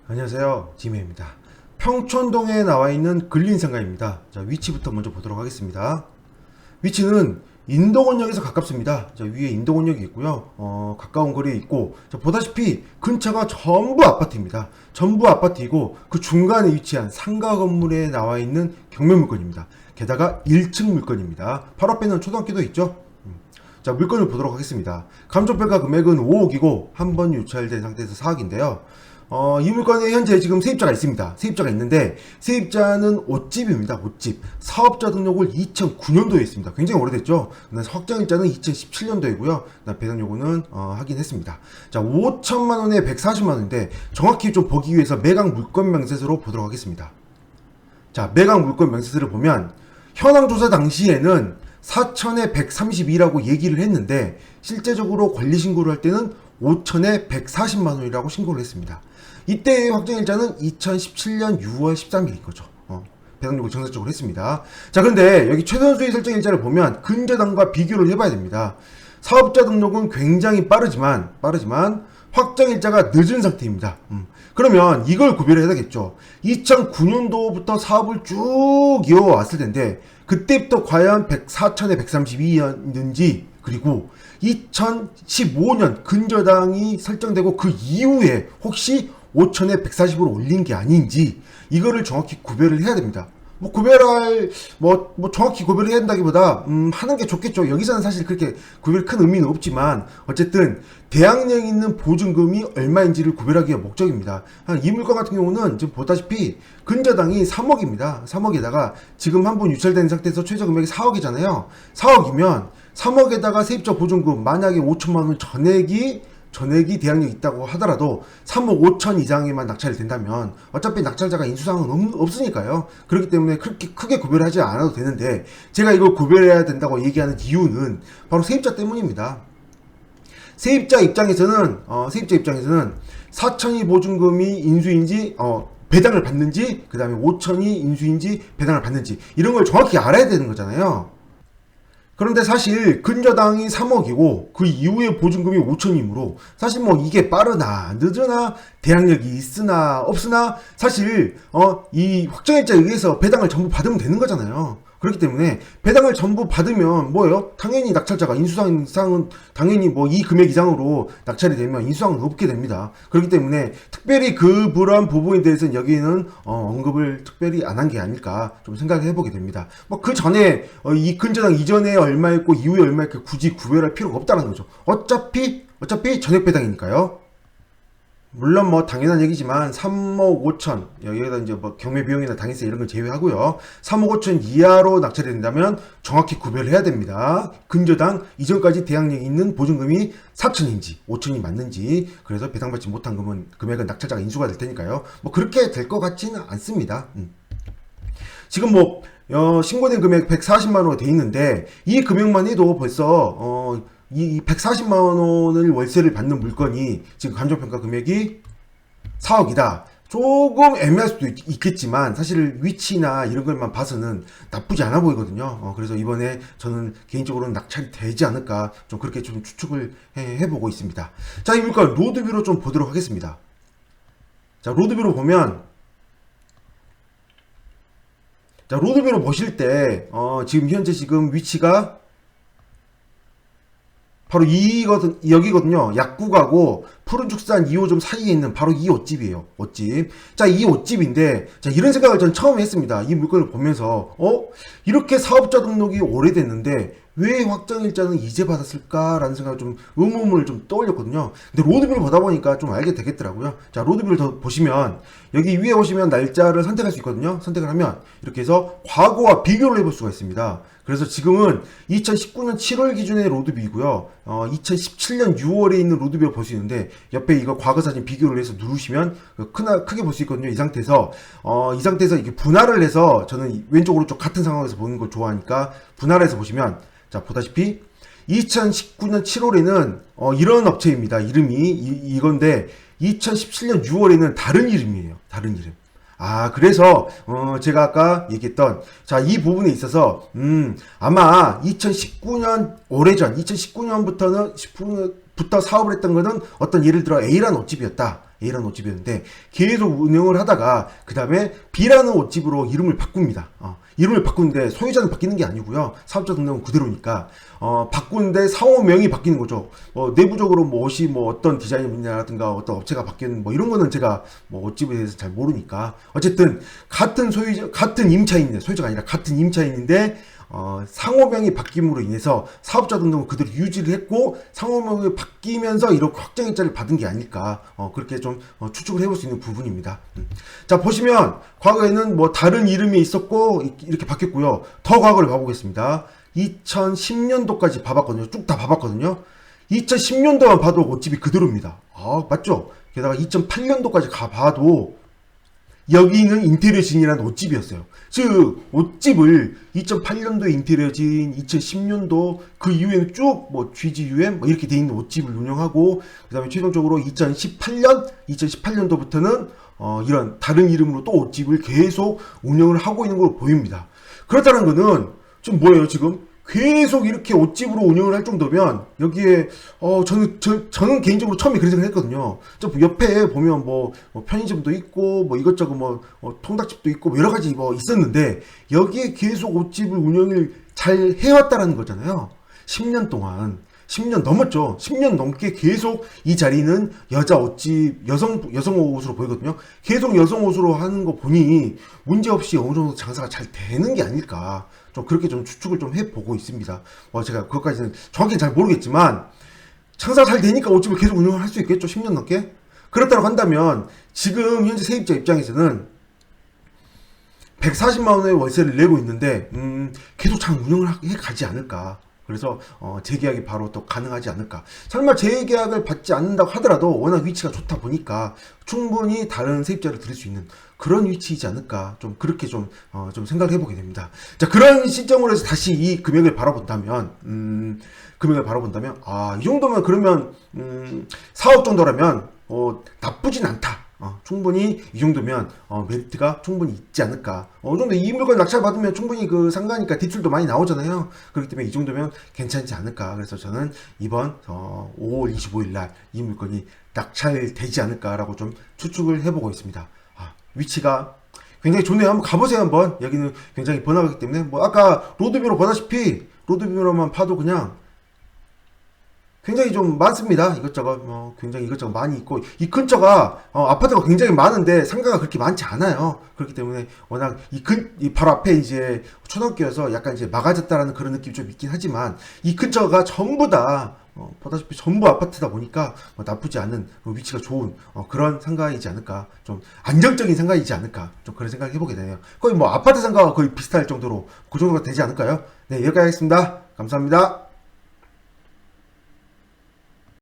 안녕하세요, 지메입니다. 평촌동에 나와 있는 근린상가입니다. 자, 위치부터 먼저 보도록 하겠습니다. 위치는 인도권역에서 가깝습니다. 자, 위에 인도권역이 있고요. 가까운 거리에 있고, 자, 보다시피 근처가 전부 아파트입니다. 전부 아파트이고 그 중간에 위치한 상가 건물에 나와 있는 경매 물건입니다. 게다가 1층 물건입니다. 바로 앞에는 초등학교도 있죠. 자, 물건을 보도록 하겠습니다. 감정평가 금액은 5억이고 한 번 유찰된 상태에서 4억인데요. 이 물건에 현재 지금 세입자가 있습니다. 세입자가 있는데 세입자는 옷집입니다. 옷집. 사업자 등록을 2009년도에 했습니다. 굉장히 오래됐죠. 확정일자는 2017년도이고요. 배당 요구는 확인했습니다. 자, 5천만 원에 140만 원인데 정확히 좀 보기 위해서 매각 물건 명세서로 보도록 하겠습니다. 자, 매각 물건 명세서를 보면 현황 조사 당시에는 4천에 132라고 얘기를 했는데 실제적으로 권리 신고를 할 때는 5천에 140만 원이라고 신고를 했습니다. 이때의 확정일자는 2017년 6월 13일인 거죠. 배당 요구 정상적으로 했습니다. 자, 근데 여기 최선 수익 설정 일자를 보면 근저당과 비교를 해봐야 됩니다. 사업자 등록은 굉장히 빠르지만 확정일자가 늦은 상태입니다. 그러면 이걸 구별해야 되겠죠. 2009년도부터 사업을 쭉 이어왔을 텐데 그때부터 과연 4천에 132였는지, 그리고 2015년 근저당이 설정되고 그 이후에 혹시 5천에 140으로 올린 게 아닌지, 이거를 정확히 구별을 해야 됩니다. 정확히 구별을 해야 된다기보다, 하는 게 좋겠죠. 여기서는 사실 그렇게 구별 큰 의미는 없지만, 어쨌든, 대항력 있는 보증금이 얼마인지를 구별하기가 목적입니다. 이 물건 같은 경우는 지금 보다시피, 근저당이 3억입니다. 3억에다가, 지금 한 번 유찰된 상태에서 최저 금액이 4억이잖아요. 4억이면, 3억에다가 세입자 보증금, 만약에 5천만원 전액이 대항력이 있다고 하더라도 3억 5천 이상에만 낙찰이 된다면 어차피 낙찰자가 인수사항은 없으니까요. 그렇기 때문에 그렇게 크게 구별하지 않아도 되는데, 제가 이걸 구별해야 된다고 얘기하는 이유는 바로 세입자 때문입니다. 세입자 입장에서는 4천이 보증금이 인수인지 배당을 받는지, 그 다음에 5천이 인수인지 배당을 받는지, 이런 걸 정확히 알아야 되는 거잖아요. 그런데 사실 근저당이 3억이고 그 이후에 보증금이 5천이므로 사실 이게 빠르나 늦으나 대항력이 있으나 없으나 사실 이 확정일자에 의해서 배당을 전부 받으면 되는 거잖아요. 그렇기 때문에 배당을 전부 받으면 뭐예요? 당연히 낙찰자가 인수상은 당연히 이 금액 이상으로 낙찰이 되면 인수상은 없게 됩니다. 그렇기 때문에 특별히 그런 부분에 대해서는 여기는 언급을 특별히 안 한 게 아닐까 좀 생각을 해보게 됩니다. 그 전에 이 근저당 이전에 얼마였고 이후에 얼마였고 굳이 구별할 필요가 없다는 거죠. 어차피 전액 배당이니까요. 물론 당연한 얘기지만 3억 5천, 여기에다 이제 경매 비용이나 당해세 이런 걸 제외하고요. 3억 5천 이하로 낙찰이 된다면 정확히 구별해야 됩니다. 근저당 이전까지 대항력이 있는 보증금이 4천인지 5천이 맞는지, 그래서 배당받지 못한 금액은 낙찰자가 인수가 될 테니까요. 그렇게 될 것 같지는 않습니다. 지금 신고된 금액 140만 원으로 돼 있는데 이 금액만 해도 벌써 이 140만 원을 월세를 받는 물건이 지금 감정평가 금액이 4억이다. 조금 애매할 수도 있겠지만 사실 위치나 이런 것만 봐서는 나쁘지 않아 보이거든요. 그래서 이번에 저는 개인적으로는 낙찰이 되지 않을까 좀 그렇게 좀 추측을 해보고 있습니다. 자, 이 물건 로드뷰로 좀 보도록 하겠습니다. 자, 로드뷰로 보면, 자, 로드뷰로 보실 때 지금 현재 위치가 바로 여기거든요. 약국하고 푸른축산 2호점 사이에 있는 바로 이 옷집이에요. 옷집. 자, 이 옷집인데, 자, 이런 생각을 전 처음 했습니다. 이 물건을 보면서, 이렇게 사업자 등록이 오래됐는데, 왜 확정일자는 이제 받았을까라는 생각을 의문을 떠올렸거든요. 근데 로드뷰를 보다 보니까 좀 알게 되겠더라고요. 자, 로드뷰를 더 보시면, 여기 위에 오시면 날짜를 선택할 수 있거든요. 선택을 하면, 이렇게 해서 과거와 비교를 해볼 수가 있습니다. 그래서 지금은 2019년 7월 기준의 로드뷰이고요. 2017년 6월에 있는 로드뷰를 볼 수 있는데, 옆에 이거 과거 사진 비교를 해서 누르시면 크게 볼 수 있거든요. 이 상태에서 이게 분할을 해서, 저는 왼쪽 오른쪽 같은 상황에서 보는 걸 좋아하니까 분할해서 보시면, 자, 보다시피 2019년 7월에는 이런 업체입니다. 이름이 이건데 2017년 6월에는 다른 이름이에요. 다른 이름. 그래서 제가 아까 얘기했던, 자, 이 부분에 있어서 아마 2019년 오래전 2019년부터 사업을 했던 거는 어떤, 예를 들어 A라는 옷집이었다. A라는 옷집이었는데 계속 운영을 하다가 그 다음에 B라는 옷집으로 이름을 바꿉니다. 이름을 바꾸는데 소유자는 바뀌는 게 아니고요. 사업자 등록은 그대로니까 바꾸는데 사업명이 바뀌는 거죠. 내부적으로 뭐 옷이 뭐 어떤 디자인이냐라든가 어떤 업체가 바뀌는 뭐 이런 거는 제가 뭐 옷집에 대해서 잘 모르니까 어쨌든 같은 소유자 같은 임차인인데 소유자가 아니라 같은 임차인인데 상호명이 바뀜으로 인해서 사업자 등록은 그대로 유지를 했고 상호명이 바뀌면서 이렇게 확정일자를 받은 게 아닐까 그렇게 좀 추측을 해볼 수 있는 부분입니다. 자 보시면 과거에는 뭐 다른 이름이 있었고 이렇게 바뀌었고요. 더 과거를 봐보겠습니다. 2010년도까지 봐봤거든요. 쭉 다 봐봤거든요. 2010년도만 봐도 옷집이 그대로입니다. 맞죠? 게다가 2008년도까지 가봐도 여기는 인테리어진이라는 옷집이었어요. 즉 옷집을 2008년도에 인테리어진, 2010년도 그 이후에는 쭉 뭐 GGUM 뭐 이렇게 돼 있는 옷집을 운영하고 그 다음에 최종적으로 2018년도부터는 이런 다른 이름으로 또 옷집을 계속 운영을 하고 있는 걸로 보입니다. 그렇다는 거는 지금 뭐예요? 지금 계속 이렇게 옷집으로 운영을 할 정도면 여기에 저는 개인적으로 처음에 그런 생각을 했거든요. 저 옆에 보면 뭐 편의점도 있고 뭐 이것저것 뭐 통닭집도 있고 뭐 여러 가지 뭐 있었는데 여기에 계속 옷집을 운영을 잘 해왔다라는 거잖아요. 10년 동안 10년 넘었죠. 10년 넘게 계속 이 자리는 여자 옷집, 여성 옷으로 보이거든요. 계속 여성 옷으로 하는 거 보니 문제없이 어느 정도 장사가 잘 되는 게 아닐까. 좀 그렇게 좀 추측을 좀 해보고 있습니다. 제가 그것까지는 정확히 잘 모르겠지만 장사가 잘 되니까 옷집을 계속 운영을 할 수 있겠죠. 10년 넘게. 그렇다고 한다면 지금 현재 세입자 입장에서는 140만 원의 월세를 내고 있는데 계속 잘 운영을 해 가지 않을까. 그래서 재계약이 바로 또 가능하지 않을까. 설마 재계약을 받지 않는다고 하더라도 워낙 위치가 좋다 보니까 충분히 다른 세입자를 들일 수 있는 그런 위치이지 않을까. 좀 그렇게 좀 생각을 해보게 됩니다. 자, 그런 시점으로 해서 다시 이 금액을 바라본다면 이 정도면 그러면 4억 정도라면 나쁘진 않다. 충분히 이 정도면 메리트가 충분히 있지 않을까. 어느 정도 이 물건 낙찰 받으면 충분히 그 상가니까 대출도 많이 나오잖아요. 그렇기 때문에 이 정도면 괜찮지 않을까. 그래서 저는 이번 5월 25일 날 이 물건이 낙찰되지 않을까라고 좀 추측을 해보고 있습니다. 위치가 굉장히 좋네요. 한번 가보세요. 한번 여기는 굉장히 번화가이기 때문에 뭐 아까 로드뷰로 보다시피 로드뷰로만 봐도 그냥 굉장히 좀 많습니다. 이것저것 굉장히 이것저것 많이 있고 이 근처가 아파트가 굉장히 많은데 상가가 그렇게 많지 않아요. 그렇기 때문에 워낙 이 바로 앞에 이제 초등학교여서 약간 이제 막아졌다라는 그런 느낌이 좀 있긴 하지만 이 근처가 전부 다 보다시피 전부 아파트다 보니까 나쁘지 않은 위치가 좋은 그런 상가이지 않을까. 좀 안정적인 상가이지 않을까. 좀 그런 생각을 해보게 되네요. 거의 뭐 아파트 상가와 거의 비슷할 정도로 그 정도가 되지 않을까요? 네, 여기까지 하겠습니다. 감사합니다.